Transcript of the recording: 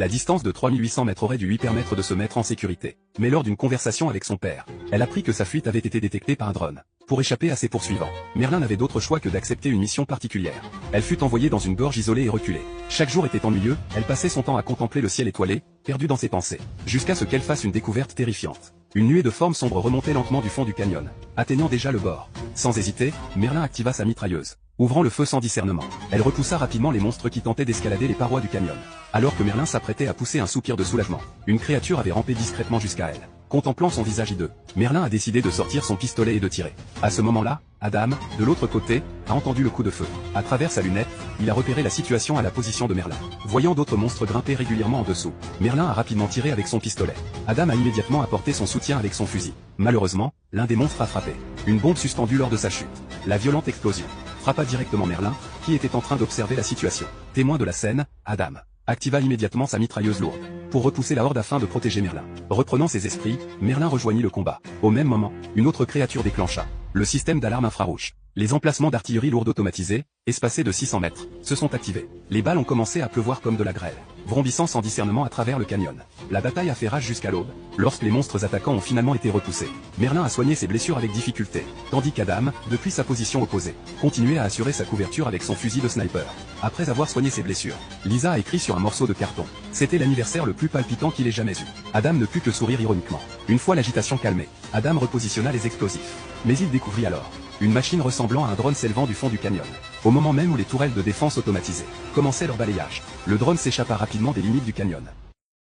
La distance de 3800 mètres aurait dû lui permettre de se mettre en sécurité. Mais lors d'une conversation avec son père, elle apprit que sa fuite avait été détectée par un drone. Pour échapper à ses poursuivants, Merlin n'avait d'autre choix que d'accepter une mission particulière. Elle fut envoyée dans une gorge isolée et reculée. Chaque jour était ennuyeux, elle passait son temps à contempler le ciel étoilé, perdue dans ses pensées, jusqu'à ce qu'elle fasse une découverte terrifiante. Une nuée de formes sombres remontait lentement du fond du canyon, atteignant déjà le bord. Sans hésiter, Merlin activa sa mitrailleuse. Ouvrant le feu sans discernement, elle repoussa rapidement les monstres qui tentaient d'escalader les parois du canyon. Alors que Merlin s'apprêtait à pousser un soupir de soulagement, une créature avait rampé discrètement jusqu'à elle. Contemplant son visage hideux, Merlin a décidé de sortir son pistolet et de tirer. À ce moment-là, Adam, de l'autre côté, a entendu le coup de feu. À travers sa lunette, il a repéré la situation à la position de Merlin. Voyant d'autres monstres grimper régulièrement en dessous, Merlin a rapidement tiré avec son pistolet. Adam a immédiatement apporté son soutien avec son fusil. Malheureusement, l'un des monstres a frappé. Une bombe suspendue lors de sa chute. La violente explosion frappa directement Merlin, qui était en train d'observer la situation. Témoin de la scène, Adam activa immédiatement sa mitrailleuse lourde pour repousser la horde afin de protéger Merlin. Reprenant ses esprits, Merlin rejoignit le combat. Au même moment, une autre créature déclencha le système d'alarme infrarouge. Les emplacements d'artillerie lourde automatisés, espacés de 600 mètres, se sont activés. Les balles ont commencé à pleuvoir comme de la grêle, vrombissant sans discernement à travers le canyon. La bataille a fait rage jusqu'à l'aube. Lorsque les monstres attaquants ont finalement été repoussés, Merlin a soigné ses blessures avec difficulté, tandis qu'Adam, depuis sa position opposée, continuait à assurer sa couverture avec son fusil de sniper. Après avoir soigné ses blessures, Lisa a écrit sur un morceau de carton. C'était l'anniversaire le plus palpitant qu'il ait jamais eu. Adam ne put que sourire ironiquement. Une fois l'agitation calmée, Adam repositionna les explosifs. Mais il découvrit alors une machine ressemblant à un drone s'élevant du fond du canyon. Au moment même où les tourelles de défense automatisées commençaient leur balayage, le drone s'échappa rapidement des limites du canyon.